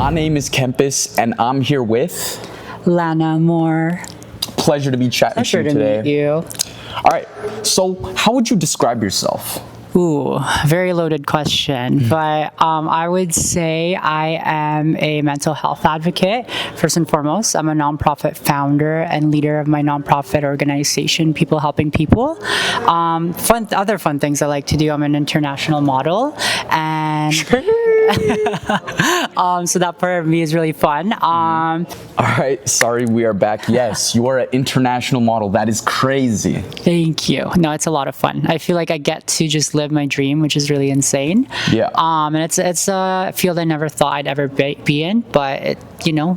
My name is Kempes, and I'm here with Lana Amor. Pleasure to be chatting to you today. Meet you. All right. So, how would you describe yourself? Ooh, very loaded question. But I would say I am a mental health advocate. First and foremost, I'm a nonprofit founder and leader of my nonprofit organization, People Helping People. Other fun things I like to do. I'm an international model, and so that part of me is really fun. All right. Sorry, we are back. Yes, you are an international model. That is crazy. Thank you. No, it's a lot of fun. I feel like I get to just live my dream, which is really insane. Yeah. And it's a field I never thought I'd ever be in, but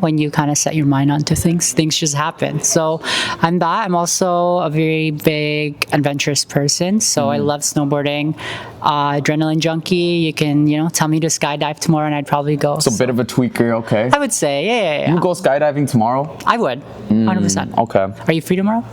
when you kind of set your mind onto things just happen. So I'm that. I'm also a very big adventurous person. So I love snowboarding, adrenaline junkie. You can, tell me to skydive tomorrow and I'd probably go. So a bit of a tweaker, okay? I would say, yeah. You go skydiving tomorrow? I would, 100%. Okay. Are you free tomorrow?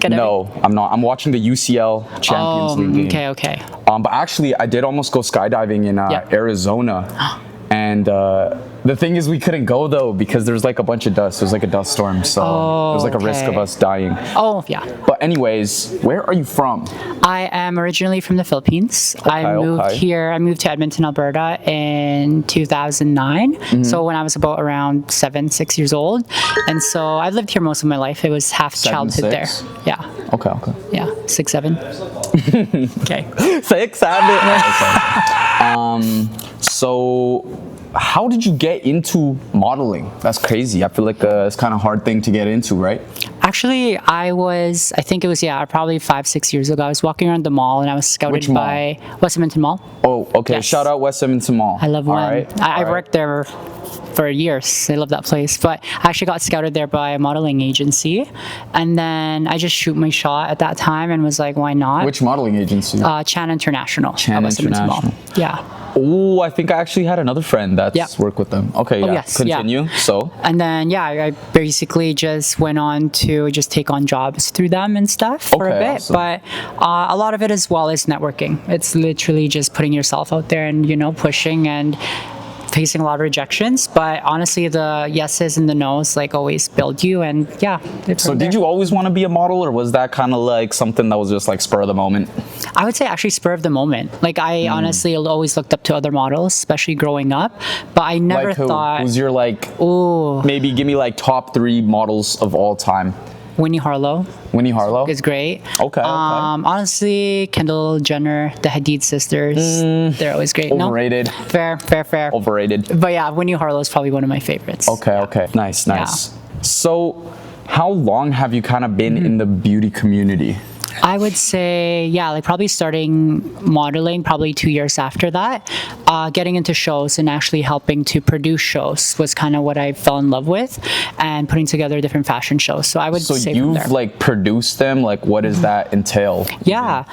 No, I'm not. I'm watching the UCL Champions League game. Okay. But actually, I did almost go skydiving in Arizona. And the thing is, we couldn't go though because there's like a bunch of dust. There's like a dust storm, so there's like a risk of us dying. Oh, yeah. But anyways, where are you from? I am originally from the Philippines. I moved to Edmonton, Alberta in 2009. So when I was about around 6 years old. And so I've lived here most of my life. It was half childhood there. Yeah. Okay. Yeah, 6, 7. Okay. 6, 7. So how did you get into modeling? That's crazy. I feel like it's kind of a hard thing to get into, right? Actually, I think it was probably 5, 6 years ago. I was walking around the mall and I was scouted by West Edmonton Mall. Oh, okay. Yes. Shout out West Edmonton Mall. I love one. Right. I worked there for years. I love that place. But I actually got scouted there by a modeling agency. And then I just shoot my shot at that time and was like, why not? Which modeling agency? Chan International. Chan International. Yeah. Oh, I think I actually had another friend that's worked with them. Okay, Continue. Yeah. So. And then, I basically just went on to just take on jobs through them and stuff for a bit. Awesome. But a lot of it as well is networking. It's literally just putting yourself out there and, pushing and facing a lot of rejections, but honestly the yeses and the nos always build you. And so did you always want to be a model, or was that kind of like something that was just like spur of the moment? I would say actually spur of the moment. I honestly always looked up to other models, especially growing up, but I never thought. Who's your maybe give me top 3 models of all time? Winnie Harlow is great. Okay. Honestly, Kendall Jenner, the Hadid sisters, they're always great. Overrated. No? Fair. Overrated. But yeah, Winnie Harlow is probably one of my favorites. Okay. Nice. Yeah. So, how long have you kind of been in the beauty community? I would say, probably starting modeling probably 2 years after that. Getting into shows and actually helping to produce shows was kind of what I fell in love with, and putting together different fashion shows. So I would say from there. So you've produced them? What does that entail? Yeah.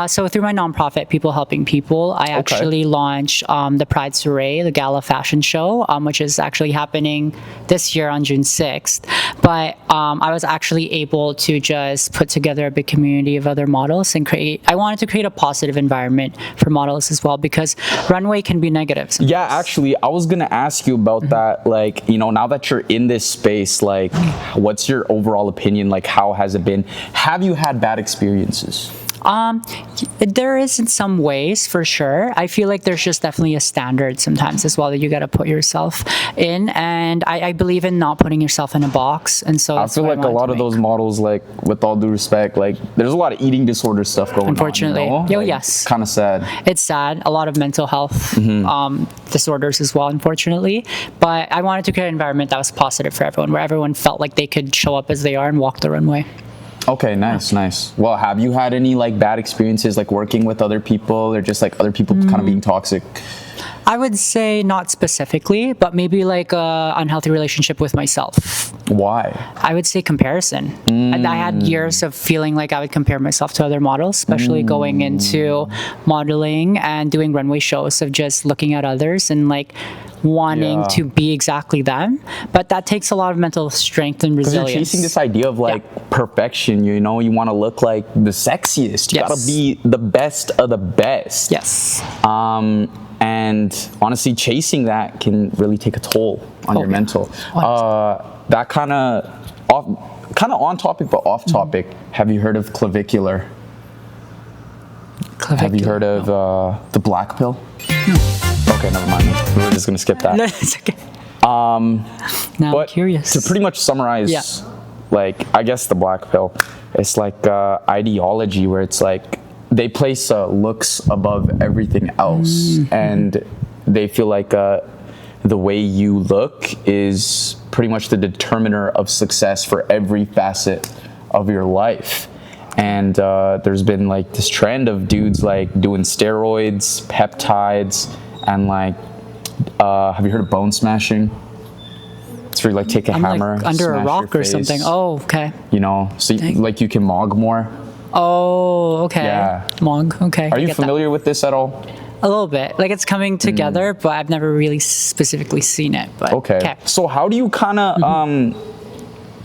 So through my nonprofit, People Helping People, I actually launched the Pride Soiree, the gala fashion show, which is actually happening this year on June 6th. But I was actually able to just put together a big community of other models and I wanted to create a positive environment for models as well, because runway can be negative sometimes. Yeah, actually, I was gonna ask you about that. Now that you're in this space, what's your overall opinion? How has it been? Have you had bad experiences? There is in some ways, for sure. I feel like there's just definitely a standard sometimes as well that you got to put yourself in, and I believe in not putting yourself in a box. And so I feel like a lot of those models, with all due respect, there's a lot of eating disorder stuff going unfortunately. on. Unfortunately, yes, kind of sad. It's sad. A lot of mental health disorders as well, unfortunately. But I wanted to create an environment that was positive for everyone, where everyone felt like they could show up as they are and walk the runway. Okay, nice. Well, have you had any bad experiences working with other people, or just other people kind of being toxic? I would say not specifically, but maybe a unhealthy relationship with myself. Why? I would say comparison. And I had years of feeling like I would compare myself to other models, especially going into modeling and doing runway shows, of just looking at others and wanting to be exactly them. But that takes a lot of mental strength and resilience. Because you're chasing this idea of perfection, you want to look like the sexiest. You gotta be the best of the best. Yes. And honestly, chasing that can really take a toll on your mental. That kind of on topic, but off topic. Have you heard of clavicular? Have you heard of the black pill? No. Okay, never mind. We're just gonna skip that. No, it's okay. Now I'm curious. To pretty much summarize, like, I guess the black pill, it's like ideology where it's like they place looks above everything else, and they feel like the way you look is pretty much the determiner of success for every facet of your life. And there's been like this trend of dudes like doing steroids, peptides, and like, have you heard of bone smashing? It's where you like take a hammer, like under a rock or something. Oh, okay. You know, so like you can mog more. Oh, okay. Yeah. Mog, okay. Are you familiar with this at all? A little bit. Like it's coming together, but I've never really specifically seen it. But okay. So how do you kind of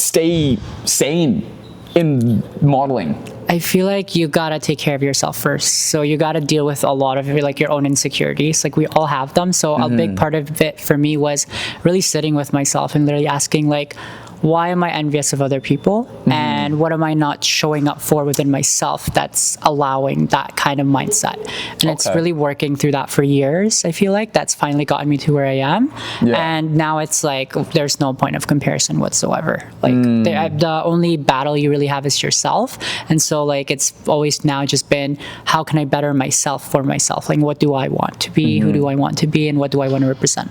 stay sane in modeling? I feel like you gotta take care of yourself first. So you gotta deal with a lot of like your own insecurities. Like we all have them. So a big part of it for me was really sitting with myself and literally asking like, why am I envious of other people? And what am I not showing up for within myself that's allowing that kind of mindset? And it's really working through that for years. I feel like that's finally gotten me to where I am. And now it's like, there's no point of comparison whatsoever. Like the only battle you really have is yourself. And so like, it's always now just been, how can I better myself for myself? Like, what do I want to be? Who do I want to be? And what do I want to represent?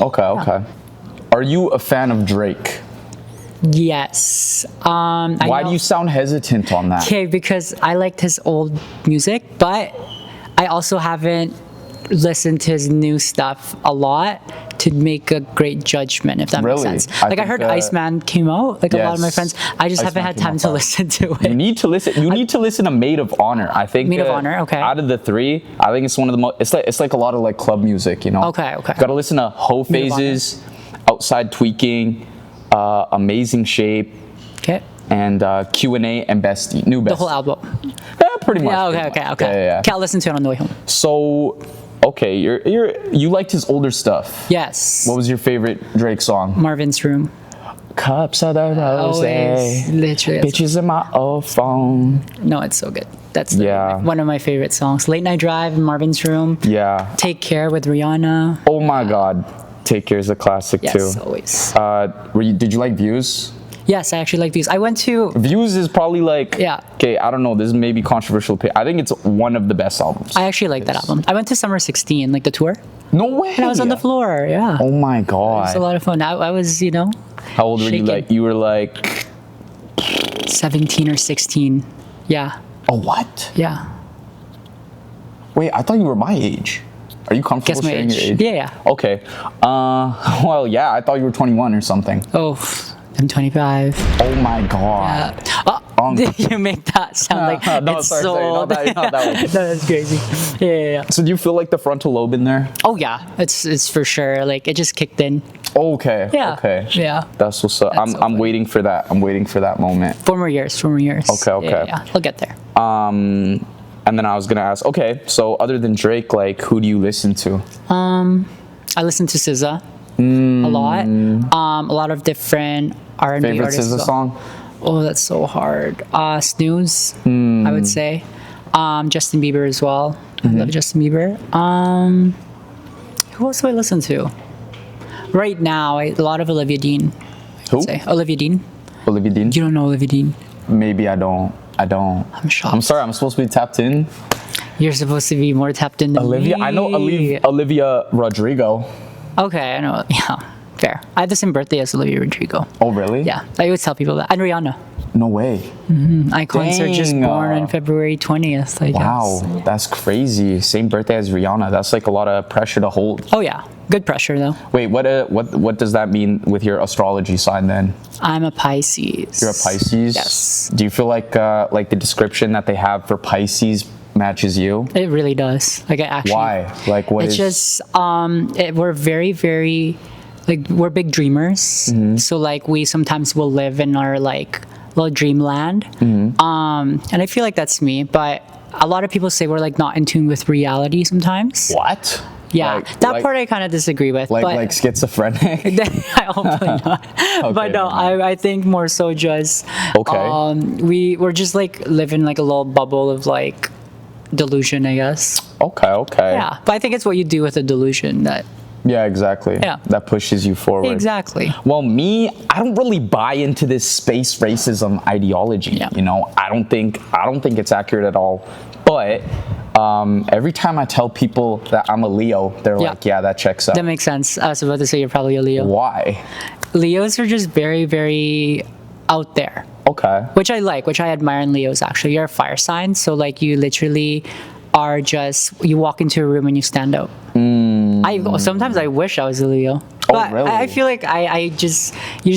Okay. Are you a fan of Drake? Yes. Why do you sound hesitant on that? Okay, because I liked his old music, but I also haven't listened to his new stuff a lot to make a great judgment, if that makes sense. Like I heard Iceman came out, like a lot of my friends. I just haven't had time to listen to it. You need to listen. You need to listen to Maid of Honor. I think Maid of Honor, okay. Out of the three, I think it's one of the most. It's like a lot of like club music, you know. Okay. You gotta listen to Hoe Phases, Outside Tweaking, Amazing Shape, and Q&A and Bestie, new Bestie. The whole album. Pretty much. Yeah, okay. Yeah. I'll listen to it on the way home. So, okay, you liked his older stuff. Yes. What was your favorite Drake song? Marvin's Room. Cups of the rose. Literally. Bitches in my old phone. No, it's so good. That's one of my favorite songs. Late Night Drive in Marvin's Room. Yeah. Take Care with Rihanna. Oh my God. Take Care is a classic too. Yes, always. Did you like Views? Yes, I actually like Views. I went to... Views is probably like... Okay, I don't know. This is maybe controversial. I think it's one of the best albums. I actually like that album. I went to Summer 16, like the tour. No way. And I was on the floor, Oh my God. It was a lot of fun. I was, you know... How old were you? Like, you were like... 17 or 16. Yeah. Oh, what? Yeah. Wait, I thought you were my age. Are you comfortable sharing your age? Yeah. Okay. Well, yeah, I thought you were 21 or something. Oh, I'm 25. Oh my God. You make that sound like it's so old. Not that one. That's crazy. Yeah. So do you feel like the frontal lobe in there? Oh yeah, it's for sure. Like it just kicked in. Okay. Yeah. Okay. Yeah. That's what's up. I'm waiting for that. I'm waiting for that moment. 4 more years. Okay. Yeah. I'll get there. And then I was gonna ask, okay, so other than Drake, like, who do you listen to? I listen to SZA a lot. A lot of different R&B favorite artists. SZA song? Oh, that's so hard. Snooze, I would say. Justin Bieber as well. I love Justin Bieber. Who else do I listen to? Right now, a lot of Olivia Dean. Who? Olivia Dean. Olivia Dean? You don't know Olivia Dean? Maybe I don't. I'm shocked. I'm sorry, I'm supposed to be tapped in. You're supposed to be more tapped in than Olivia. me. I know Olivia Rodrigo. Okay, I know. Yeah, fair. I have the same birthday as Olivia Rodrigo. Oh, really? Yeah, I always tell people that. And Rihanna. No way. Icons are just born on February 20th, I guess. Wow, that's crazy. Same birthday as Rihanna. That's like a lot of pressure to hold. Oh yeah, good pressure though. Wait, what does that mean with your astrology sign then? I'm a Pisces. You're a Pisces? Yes. Do you feel like the description that they have for Pisces matches you? It really does. Like I actually. Why? Like what it's just we're very, very like we're big dreamers. So like we sometimes will live in our like little dreamland. And I feel like that's me, but a lot of people say we're like not in tune with reality sometimes. What? Yeah, that part I kind of disagree with. But like schizophrenic. I hopefully not. But no, I think more so just we're just like living like a little bubble of like delusion, I guess. Okay. Yeah, but I think it's what you do with a delusion that. Yeah, exactly. Yeah. That pushes you forward. Exactly. Well, me, I don't really buy into this space racism ideology. Yeah. You know, I don't think it's accurate at all. But every time I tell people that I'm a Leo, they're like, yeah, that checks out. That makes sense. I was about to say you're probably a Leo. Why? Leos are just very, very out there. Okay. Which I like, which I admire in Leos actually. You're a fire sign, so like you literally are just, you walk into a room and you stand out. Sometimes I wish I was a Leo. But really? I feel like you just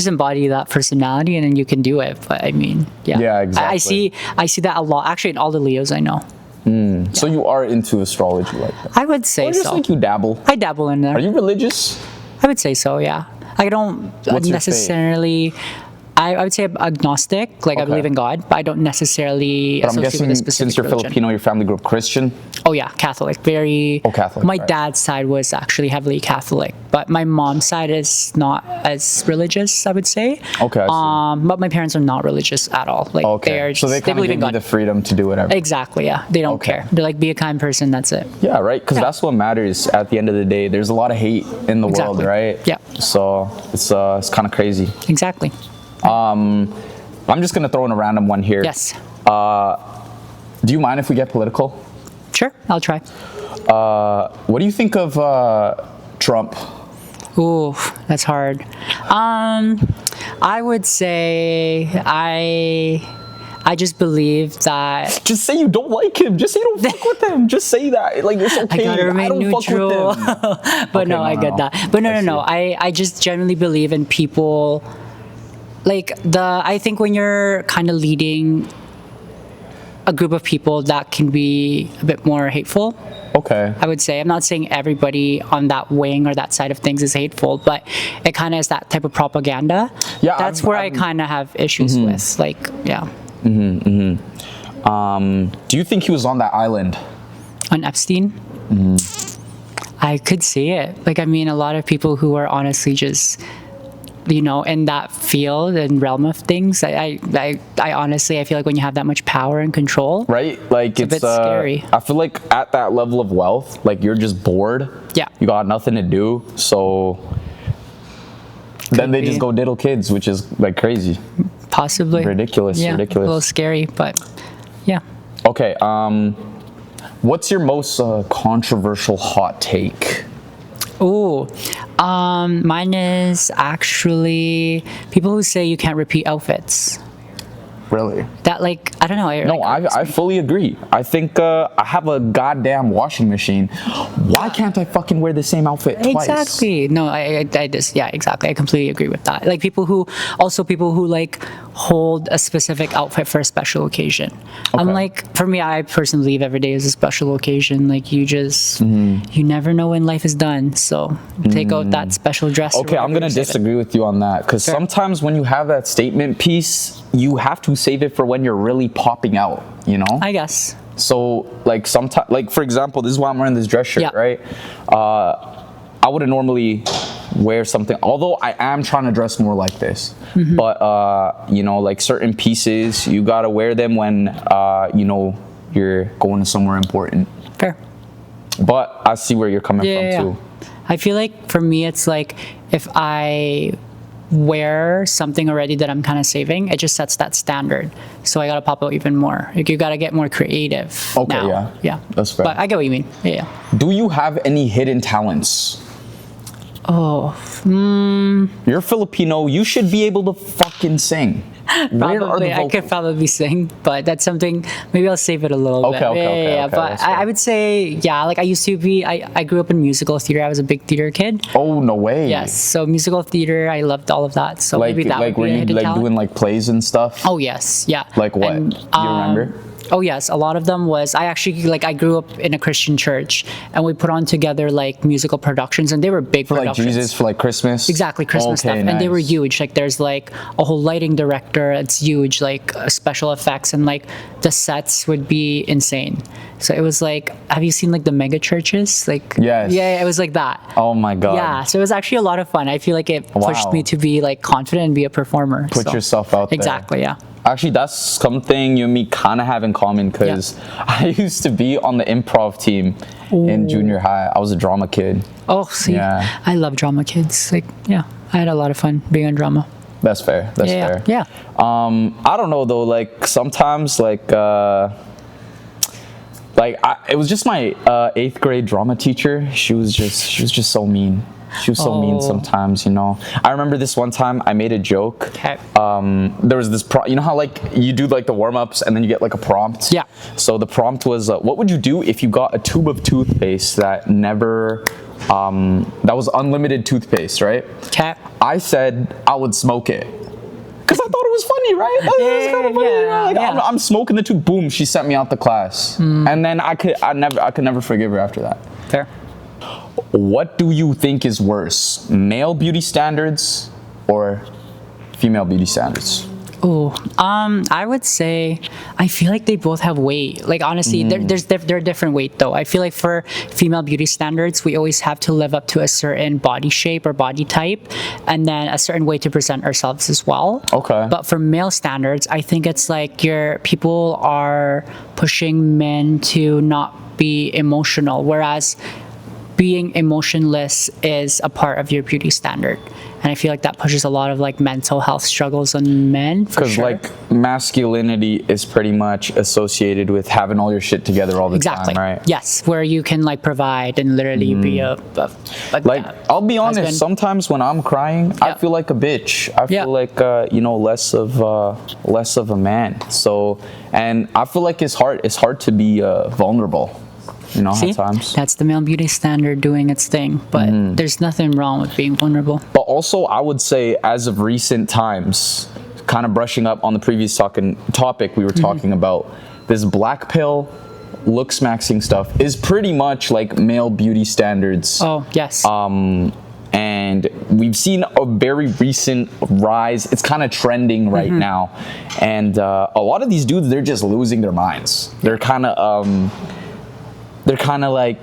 embody that personality and then you can do it. But I mean, yeah. Yeah, exactly. I see that a lot actually in all the Leos I know. Yeah. So you are into astrology like that? I would say or just so. like you dabble? I dabble in there. Are you religious? I would say so, yeah. I don't necessarily. I would say I'm agnostic, like I believe in God, but I don't necessarily but I'm associate guessing with a specific since you're religion. Filipino, your family grew up Christian? Oh yeah, Catholic. Very. Oh, Catholic. My dad's side was actually heavily Catholic, but my mom's side is not as religious, I would say. Okay, I see. But my parents are not religious at all. Like they're so they kind of believe give in you God. the freedom to do whatever. Exactly, yeah. They don't care. They're like, be a kind person, that's it. Yeah, right? Because that's what matters at the end of the day. There's a lot of hate in the world, right? Yeah. So it's kind of crazy. Exactly. I'm just going to throw in a random one here. Yes. Do you mind if we get political? Sure, I'll try. What do you think of Trump? Ooh, that's hard. I would say I just believe that. Just say you don't like him. Just say you don't fuck with him. Just say that. Like, it's okay. I gotta remain neutral. But no, I get that. But no. I just generally believe in people. Like I think when you're kind of leading a group of people, that can be a bit more hateful. Okay. I would say. I'm not saying everybody on that wing or that side of things is hateful, but it kind of is that type of propaganda. Yeah. That's where I kind of have issues with. Like, yeah. Do you think he was on that island? On Epstein? I could see it. Like, I mean, a lot of people who are honestly just, in that field and realm of things, I honestly, I feel like when you have that much power and control, right? Like it's a bit scary. I feel like at that level of wealth, like you're just bored. Yeah. You got nothing to do, so then they just go diddle kids, which is like crazy. Possibly. Ridiculous. Yeah, ridiculous. A little scary, but yeah. Okay. What's your most controversial hot take? Oh, mine is actually people who say you can't repeat outfits. Really? That I don't know. I fully agree. I think I have a goddamn washing machine. Why can't I fucking wear the same outfit twice? Exactly. No, I just, yeah, exactly. I completely agree with that. Like people who like hold a specific outfit for a special occasion. Okay. I'm like, for me, I personally believe every day is a special occasion. Like you just, you never know when life is done. So take out that special dress. Okay, I'm going to disagree with you on that. Because sometimes when you have that statement piece, you have to save it for when you're really popping out, I guess. So like sometimes, like for example, this is why I'm wearing this dress shirt, right? I wouldn't normally wear something, although I am trying to dress more like this. But like certain pieces, you gotta wear them when you're going to somewhere important. Fair. But I see where you're coming from too. I feel like for me, it's like if I wear something already that I'm kind of saving, it just sets that standard. So I gotta pop out even more. Like you gotta get more creative. Okay, now. Yeah. That's fair. But I get what you mean. Yeah. Do you have any hidden talents? Oh, You're Filipino. You should be able to fucking sing. Probably, I could probably sing, but that's something, maybe I'll save it a little bit. Okay, but I would say, like I used to be, I grew up in musical theater. I was a big theater kid. Oh, no way. Yes, so musical theater, I loved all of that. So maybe that would be a hidden talent. Doing like plays and stuff? Oh, yes, yeah. Like what? Do you remember? Oh yes, a lot of them was I actually like I grew up in a Christian church and we put on together like musical productions and they were big For like productions. Jesus, for like Christmas? Exactly, Christmas Okay, stuff. And they were nice. huge. Like there's like a whole lighting director, it's huge, like special effects and like the sets would be insane. So it was like, have you seen like the mega churches? Like Yes. yeah, it was like that. Oh my God. Yeah, so it was actually a lot of fun. I feel like it pushed Wow. me to be like confident and be a performer. Put So, yourself out there. Exactly, yeah. Actually, that's something you and me kind of have in common because I used to be on the improv team in junior high. I was a drama kid. Oh, see, Yeah. I love drama kids. Like, yeah, I had a lot of fun being on drama. That's fair. That's Yeah, fair. yeah. I don't know though. Like sometimes, it was just my 8th grade drama teacher. She was just so mean. She was so mean sometimes, you know. I remember this one time I made a joke. Okay. There was this you know how like you do like the warm-ups and then you get like a prompt? Yeah. So the prompt was, what would you do if you got a tube of toothpaste that never, that was unlimited toothpaste, right? Okay. I said I would smoke it. Because I thought it was funny, right? It was kind of funny, you know? Like, yeah. I'm smoking the tube. Boom, she sent me out the class. And then I could never forgive her after that. Fair. What do you think is worse, male beauty standards or female beauty standards? Oh, I would say I feel like they both have weight. Like honestly, they're different weight though. I feel like for female beauty standards, we always have to live up to a certain body shape or body type, and then a certain way to present ourselves as well. Okay. But for male standards, I think it's like people are pushing men to not be emotional, whereas being emotionless is a part of your beauty standard. And I feel like that pushes a lot of like mental health struggles on men for Because sure. like masculinity is pretty much associated with having all your shit together all the Exactly. time, right? Yes, where you can like provide and literally be a Like, I'll be honest, husband. sometimes when I'm crying, I Yeah. feel like a bitch. I Yeah. feel like, less of a man. So, and I feel like it's hard to be vulnerable, you know, See, at times. that's the male beauty standard doing its thing, but there's nothing wrong with being vulnerable. But also, I would say, as of recent times, kind of brushing up on the previous topic we were talking about, this black pill looks maxing stuff is pretty much like male beauty standards. Oh yes. And we've seen a very recent rise. It's kind of trending right now. And a lot of these dudes, they're just losing their minds. They're kind of like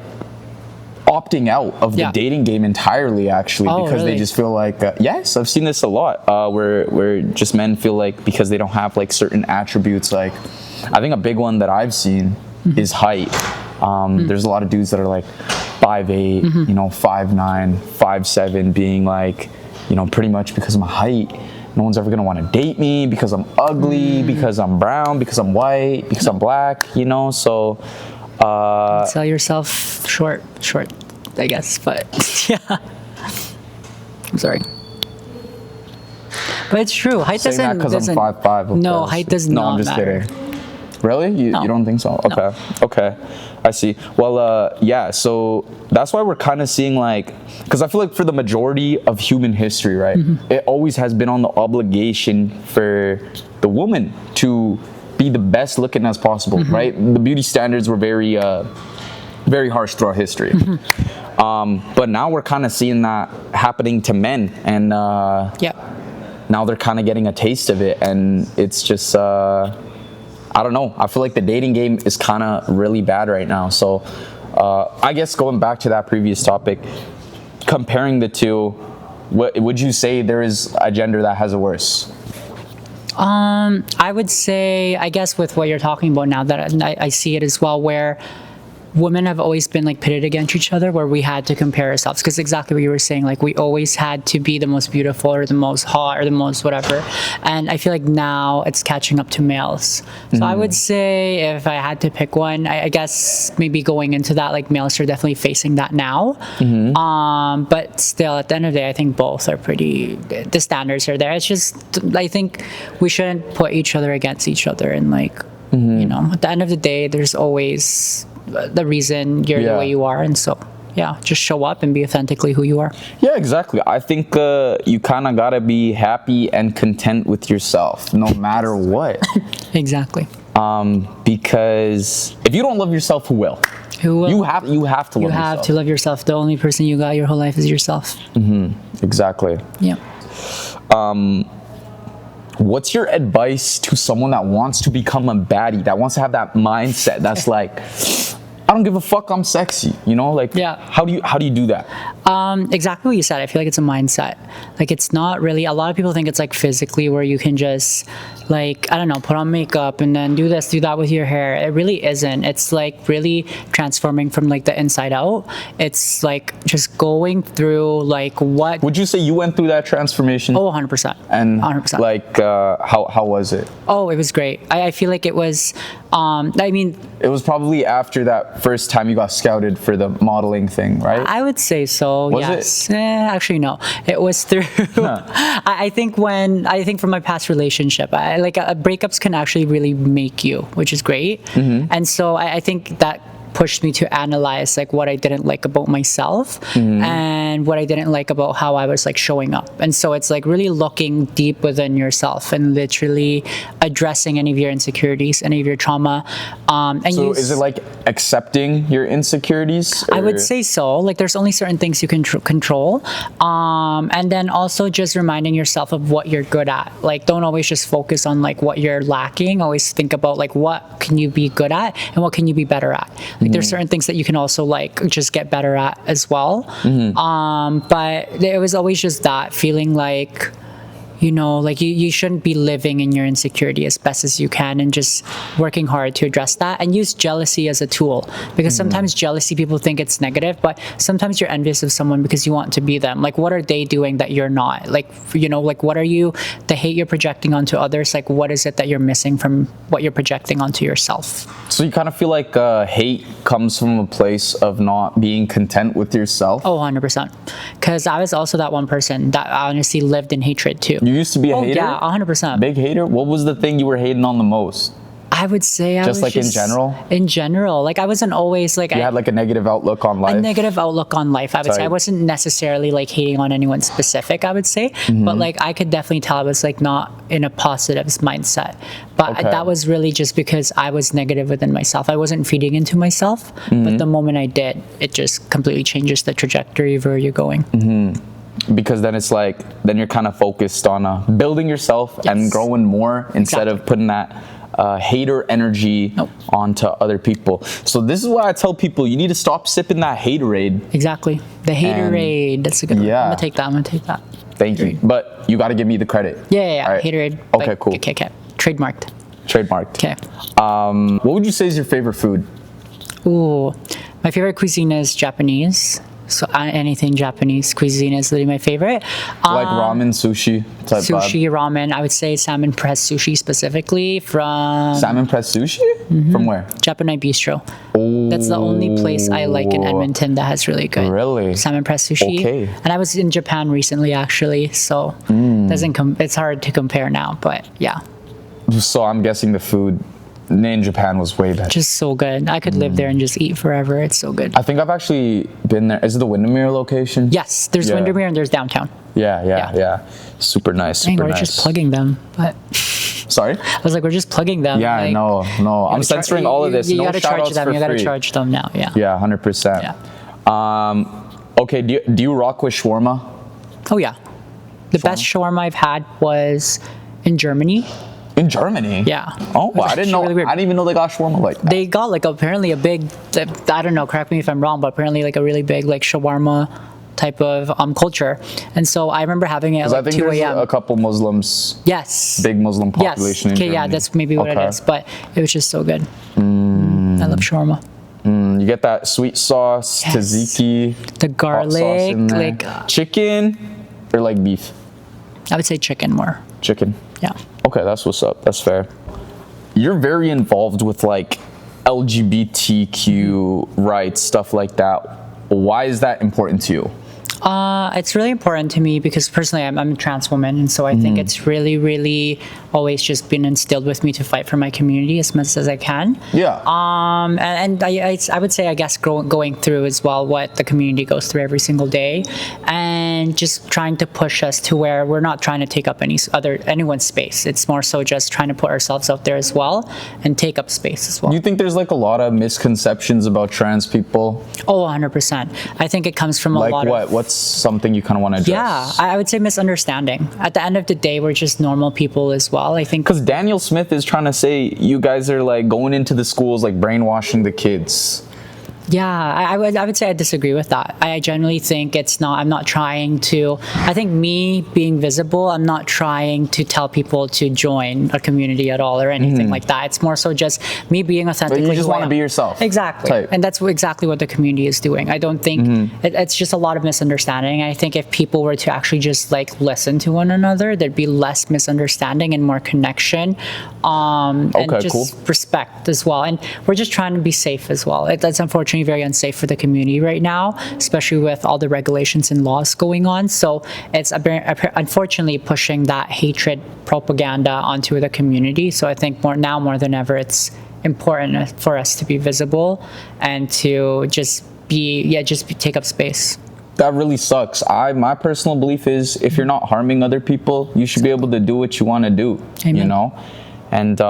opting out of the Yeah. dating game entirely, actually, Oh, because they really? just feel like, yes, I've seen this a lot, where just men feel like because they don't have like certain attributes, like I think a big one that I've seen is height. There's a lot of dudes that are like 5'8", 5'9", 5'7", being like, pretty much because of my height, no one's ever gonna want to date me because I'm ugly, because I'm brown, because I'm white, because I'm black, so Sell yourself short, I guess. But yeah, I'm sorry. But it's true. Height saying that doesn't. because I'm 5'5". No, height does no, not I'm just matter. kidding. Really? You don't think so? Okay. Okay. I see. Well, yeah, so that's why we're kind of seeing like, because I feel like for the majority of human history, right, it always has been on the obligation for the woman to be the best looking as possible, right? The beauty standards were very harsh throughout history. But now we're kind of seeing that happening to men, and now they're kind of getting a taste of it, and it's just I don't know. I feel like the dating game is kind of really bad right now. So I guess going back to that previous topic, comparing the two, would you say there is a gender that has it worse? I would say, I guess with what you're talking about now, that I see it as well, where women have always been like pitted against each other, where we had to compare ourselves, because exactly what you were saying, like we always had to be the most beautiful or the most hot or the most whatever. And I feel like now it's catching up to males. So I would say if I had to pick one, I guess maybe going into that, like males are definitely facing that now. But still, at the end of the day, I think both are the standards are there. It's just, I think we shouldn't put each other against each other, and like, at the end of the day, there's always the reason you're the way you are, and so just show up and be authentically who you are. Yeah, exactly. I think you kind of gotta be happy and content with yourself no matter what. Exactly. Because if you don't love yourself, who will? Who will? You have to love yourself. You have to love yourself. The only person you got your whole life is yourself. Exactly. Yeah. What's your advice to someone that wants to become a baddie, that wants to have that mindset that's like, I don't give a fuck, I'm sexy, you know? Like, Yeah. how do you do that? Exactly what you said. I feel like it's a mindset. Like, it's not really, a lot of people think it's like physically where you can just like, I don't know, put on makeup and then do this, do that with your hair. It really isn't. It's like really transforming from like the inside out. It's like just going through like what. Would you say you went through that transformation? Oh, 100%. And 100%. like, how was it? Oh, it was great. I feel like it was, I mean, It was probably after that first time you got scouted for the modeling thing, right? I would say so. Was yes. Actually, no. It was through. I think from my past relationship, breakups can actually really make you, which is great. And so I think that pushed me to analyze like what I didn't like about myself and what I didn't like about how I was like showing up. And so it's like really looking deep within yourself and literally addressing any of your insecurities, any of your trauma. And So is it like accepting your insecurities? I would say so. Like there's only certain things you can control. And then also just reminding yourself of what you're good at. Like don't always just focus on like what you're lacking. Always think about like what can you be good at and what can you be better at. Like there's certain things that you can also like just get better at as well. But it was always just that feeling like, you know, like you shouldn't be living in your insecurity as best as you can and just working hard to address that and use jealousy as a tool because sometimes jealousy people think it's negative, but sometimes you're envious of someone because you want to be them. Like what are they doing that you're not? Like, you know, like what are you, the hate you're projecting onto others, like what is it that you're missing from what you're projecting onto yourself? So you kind of feel like hate comes from a place of not being content with yourself? Oh, 100%. Because I was also that one person that honestly lived in hatred too. You used to be a hater? Yeah, 100%. Big hater? What was the thing you were hating on the most? I would say I was Just like in general? In general. Like I wasn't always like... You had like a negative outlook on life? A negative outlook on life, I would say. I wasn't necessarily like hating on anyone specific, I would say. But like I could definitely tell I was like not in a positive mindset. But that was really just because I was negative within myself. I wasn't feeding into myself. But the moment I did, it just completely changes the trajectory of where you're going. Because then it's like, then you're kind of focused on building yourself and growing more instead of putting that hater energy onto other people. So this is why I tell people you need to stop sipping that haterade. Exactly. The haterade. That's a good one. Yeah. I'm gonna take that. Thank you. But you got to give me the credit. Yeah. All right. Haterade. Okay, cool. Okay. Trademarked. Trademarked. Okay. What would you say is your favorite food? Ooh, my favorite cuisine is Japanese. So anything Japanese cuisine is really my favorite. Like ramen, sushi type Sushi, vibe? ramen. I would say salmon press sushi specifically from... Salmon press sushi? From where? Japanese Bistro. That's the only place I like in Edmonton that has really good salmon press sushi. Okay. And I was in Japan recently actually, so it's hard to compare now, but yeah. So I'm guessing the food in Japan was way better. Just so good. I could live there and just eat forever. It's so good. I think I've actually been there. Is it the Windermere location? Yes, there's Windermere and there's downtown. Yeah. Super nice. Dang, we're just plugging them, but... Sorry? I was like, we're just plugging them. Yeah, like, no. I'm censoring all of this. You no gotta charge shout-outs them. for You gotta free. charge them now. Yeah. Yeah, 100%. Yeah. Okay, do you rock with shawarma? Oh yeah. The best shawarma I've had was in Germany. In Germany? Yeah. Oh, I didn't know. Really I didn't even know they got shawarma like that. They got like apparently a big, I don't know, correct me if I'm wrong, but apparently like a really big like shawarma type of culture. And so I remember having it at like 2 a.m. a couple Muslims. Yes. Big Muslim population in Germany. Yeah, that's maybe what it is. But it was just so good. I love shawarma. You get that sweet sauce, tzatziki, the garlic, hot sauce in there. like chicken or like beef? I would say chicken more. Chicken. Yeah. Okay, that's what's up. That's fair. You're very involved with like LGBTQ rights, stuff like that. Why is that important to you? It's really important to me because personally I'm a trans woman, and so I think it's really, really always just been instilled with me to fight for my community as much as I can. Yeah. And I would say, I guess, going through as well what the community goes through every single day, and just trying to push us to where we're not trying to take up anyone's space. It's more so just trying to put ourselves out there as well and take up space as well. Do you think there's like a lot of misconceptions about trans people? Oh, 100%. I think it comes from a Like lot what? of... What's something you kind of want to address? Yeah, I would say misunderstanding. At the end of the day, we're just normal people as well. I think Because Daniel Smith is trying to say you guys are like going into the schools, like brainwashing the kids. Yeah, I would say I disagree with that. I genuinely think I'm not trying to, I think me being visible, I'm not trying to tell people to join a community at all or anything like that. It's more so just me being authentically But you just who I want to am. be yourself. Exactly. Type. And that's exactly what the community is doing. I don't think, it's just a lot of misunderstanding. I think if people were to actually just like listen to one another, there'd be less misunderstanding and more connection, and Okay, just cool. respect as well. And we're just trying to be safe as well. That's unfortunately very unsafe for the community right now, especially with all the regulations and laws going on. So it's unfortunately pushing that hatred propaganda onto the community. So I think more than ever, it's important for us to be visible and to just take up space. That really sucks. My personal belief is if you're not harming other people, you should be able to do what you want to do. Amen. You know, and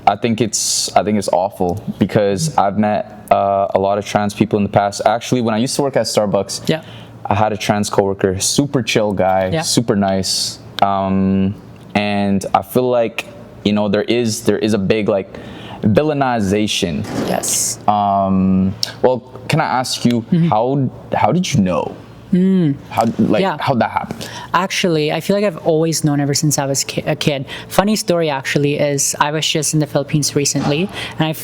I think it's awful because I've met a lot of trans people in the past. Actually, when I used to work at Starbucks, Yeah. I had a trans coworker, super chill guy, Yeah. super nice, and I feel like there is a big like villainization. Yes. Well, can I ask you how did you know? Yeah. How'd that happen? Actually, I feel like I've always known ever since I was a kid. Funny story actually is I was just in the Philippines recently, and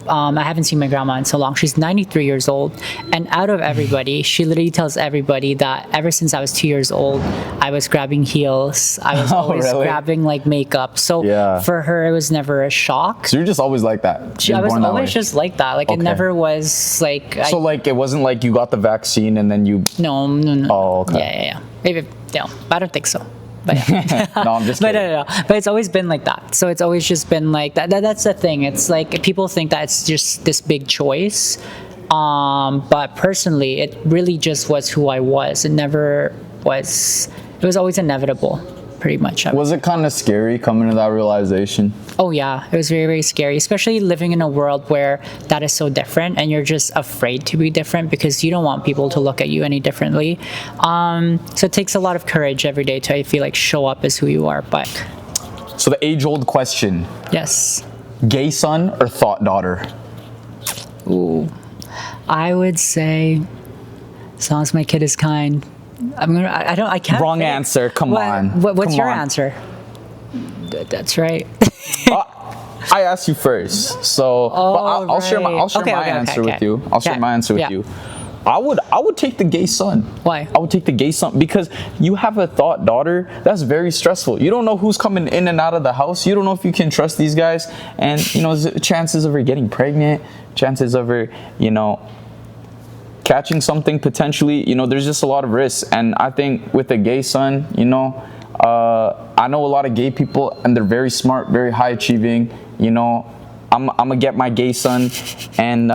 I haven't seen my grandma in so long. She's 93 years old, and out of everybody, she literally tells everybody that ever since I was 2 years old, I was grabbing heels. I was always really? grabbing like makeup. So Yeah. for her, it was never a shock. So you're just always like that. You're I was born that always way. just like that. Like it Okay. never was like. So like it wasn't like you got the vaccine and then you. No. Oh, okay. Yeah. Maybe no, I don't think so. But No, I'm just but kidding. no. But it's always been like that. So it's always just been like that. That's the thing. It's like people think that it's just this big choice. But personally, it really just was who I was. It never was. It was always inevitable, pretty much. Was it kind of scary coming to that realization? Oh yeah, it was very, very scary, especially living in a world where that is so different and you're just afraid to be different because you don't want people to look at you any differently. So it takes a lot of courage every day to, I feel like, show up as who you are. But So the age-old question: yes, gay son or thought daughter? ooh, I would say, as long as my kid is kind. I can't. Wrong think. answer. Come on. What's Come your on. answer? That's right. I asked you first, so but I'll share my answer with you. I'll share my answer with you. I would take the gay son. Why? I would take the gay son because you have a thought daughter. That's very stressful. You don't know who's coming in and out of the house. You don't know if you can trust these guys, and there's chances of her getting pregnant, chances of her, catching something potentially. There's just a lot of risks, and I think with a gay son, I know a lot of gay people, and they're very smart, very high achieving. I'm gonna get my gay son, and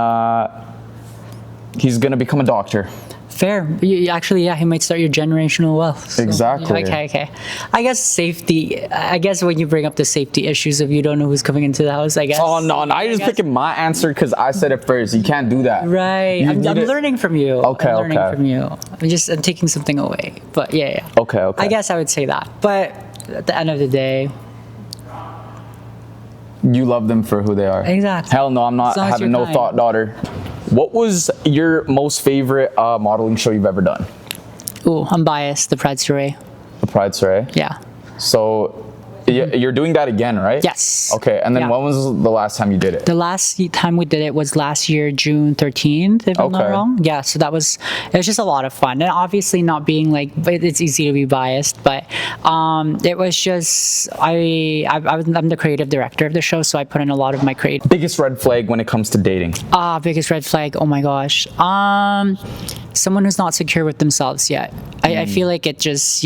he's gonna become a doctor. Fair. Actually, yeah, he might start your generational wealth. So, Exactly. Okay. I guess safety. I guess when you bring up the safety issues of you don't know who's coming into the house, I guess. Oh no, I'm just picking my answer because I said it first. You can't do that. Right. I'm learning from you. Okay, I'm learning okay. from you. I'm taking something away. But yeah. Okay. I guess I would say that. But at the end of the day, You love them for who they are. Exactly. Hell no, I'm not As long as having you're no kind. thought daughter. What was your most favorite modeling show you've ever done? ooh, I'm biased. The Pride Story. The Pride Story. Yeah. So you're doing that again, right? Yes. Okay, and then Yeah. when was the last time you did it? The last time we did it was last year, June 13th, if I'm not Okay. wrong. Yeah, so it was just a lot of fun. And obviously not being like, but it's easy to be biased, but it was just, I'm the creative director of the show, so I put in a lot of my creative. Biggest red flag when it comes to dating? Biggest red flag, oh my gosh. someone who's not secure with themselves yet. I feel like it just,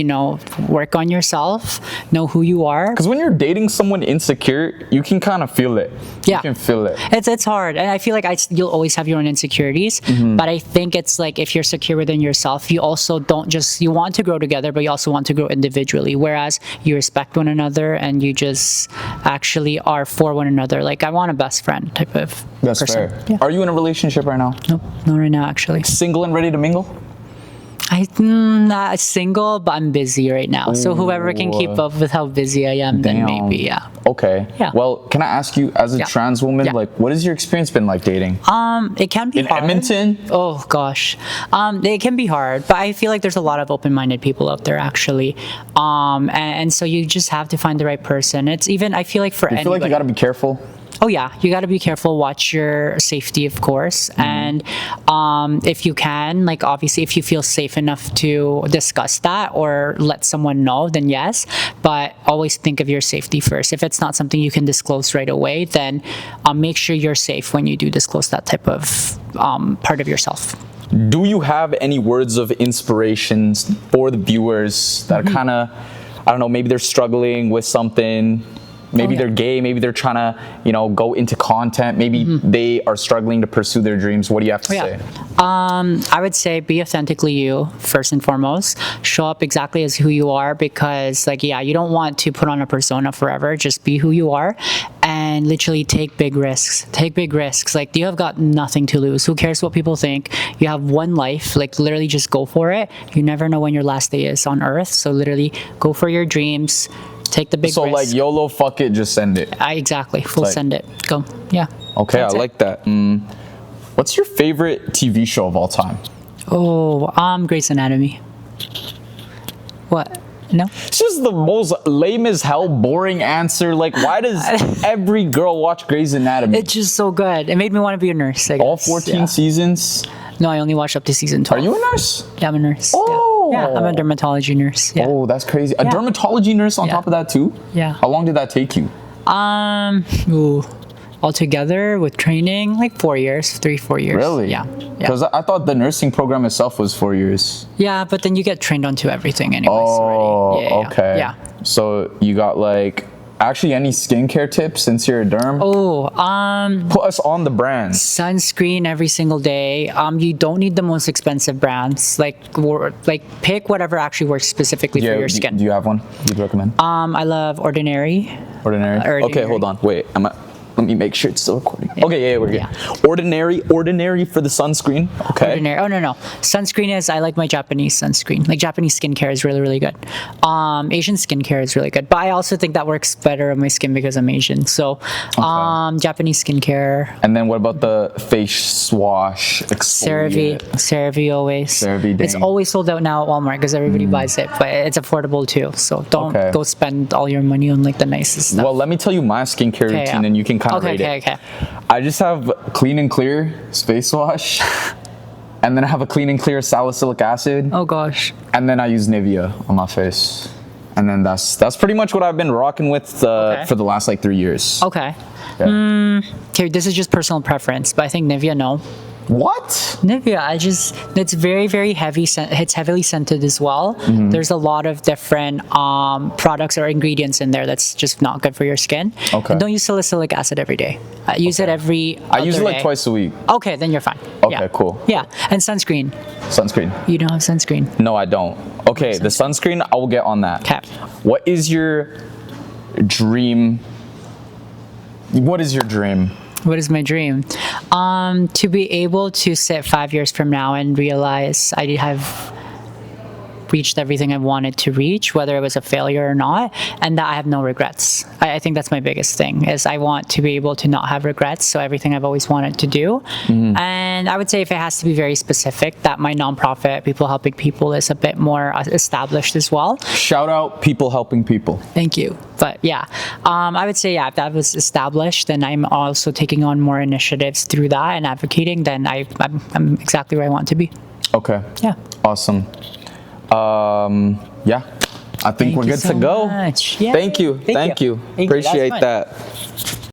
work on yourself, know who you are. Because when you're dating someone insecure, you can kind of feel it. Yeah. You can feel it. It's hard. And I feel like you'll always have your own insecurities. But I think it's like if you're secure within yourself, you also you want to grow together, but you also want to grow individually. Whereas you respect one another and you just actually are for one another. Like I want a best friend type of That's person. fair. Yeah. Are you in a relationship right now? Nope, not right now actually. Single and ready to mingle? I'm not single, but I'm busy right now. So whoever can keep up with how busy I am, then maybe, yeah. Okay. Yeah. Well, can I ask you, as a trans woman, like, what has your experience been like dating? It can be in hard. Edmonton? Oh gosh, it can be hard, but I feel like there's a lot of open-minded people out there actually, and so you just have to find the right person. It's even, I feel like for You feel like you gotta be careful? Oh yeah, you got to be careful. Watch your safety, of course, and if you can, like obviously, if you feel safe enough to discuss that or let someone know, then yes. But always think of your safety first. If it's not something you can disclose right away, then make sure you're safe when you do disclose that type of part of yourself. Do you have any words of inspirations for the viewers that are kind of, I don't know, maybe they're struggling with something? Maybe they're gay, maybe they're trying to, go into content. Maybe they are struggling to pursue their dreams. What do you have to say? I would say be authentically you, first and foremost. Show up exactly as who you are because, you don't want to put on a persona forever. Just be who you are and literally take big risks. Take big risks. Like, you have got nothing to lose. Who cares what people think? You have one life. Like, literally just go for it. You never know when your last day is on earth. So literally go for your dreams. Take the big risk. So like YOLO, fuck it, just send it. Exactly. Send it. Go. Yeah. Okay, I like that. What's your favorite TV show of all time? Oh, Grey's Anatomy. What? No? It's just the most lame as hell, boring answer. Like, why does every girl watch Grey's Anatomy? It's just so good. It made me want to be a nurse, I guess. All 14 seasons? No, I only watched up to season 12. Are you a nurse? Yeah, I'm a nurse. Oh. Yeah, I'm a dermatology nurse. Yeah. Oh, that's crazy. A dermatology nurse on top of that too? Yeah. How long did that take you? Altogether with training, like 4 years, 4 years. Really? Yeah. Because I thought the nursing program itself was 4 years. Yeah, but then you get trained onto everything anyways already. Yeah, okay. Yeah. So you got actually any skincare tips since you're a derm? Put us on the brands. Sunscreen every single day. You don't need the most expensive brands. Like pick whatever actually works specifically for your skin. Do you have one you'd recommend? I love Ordinary. Ordinary. Okay, hold on. Wait, let me make sure it's still recording. Okay, yeah, we're good. Ordinary for the sunscreen. Okay. Ordinary. Oh no. Sunscreen I like my Japanese sunscreen. Like Japanese skincare is really, really good. Asian skincare is really good. But I also think that works better on my skin because I'm Asian. So Japanese skincare. And then what about the face wash exfoliant? CeraVe always. CeraVe, it's always sold out now at Walmart because everybody buys it. But it's affordable too. So don't go spend all your money on like the nicest stuff. Well, let me tell you my skincare routine and you can kind of rate it. Okay. I just have Clean and Clear face wash, and then I have a Clean and Clear salicylic acid. Oh gosh. And then I use Nivea on my face, and then that's pretty much what I've been rocking with for the last 3 years. Okay. Yeah. Okay, this is just personal preference, but I think Nivea, no. What? Nivea, it's very, very heavy. It's heavily scented as well. There's a lot of different products or ingredients in there that's just not good for your skin. Okay. And don't use salicylic acid every day. I use it every I use it day. twice a week. Okay, then you're fine. Okay, cool. Yeah, and sunscreen. Sunscreen. You don't have sunscreen? No, I don't. Okay, the sunscreen, I will get on that. Okay. What is your dream? What is your dream? What is my dream? To be able to sit 5 years from now and realize I have reached everything I wanted to reach, whether it was a failure or not, and that I have no regrets. I think that's my biggest thing, is I want to be able to not have regrets, so everything I've always wanted to do. And I would say if it has to be very specific, that my nonprofit, People Helping People, is a bit more established as well. Shout out People Helping People. Thank you. But yeah, I would say, if that was established, then I'm also taking on more initiatives through that and advocating, then I'm exactly where I want to be. Okay. Yeah. Awesome. Yeah, I think we're good to go. Much. Yeah. Thank you. Appreciate that.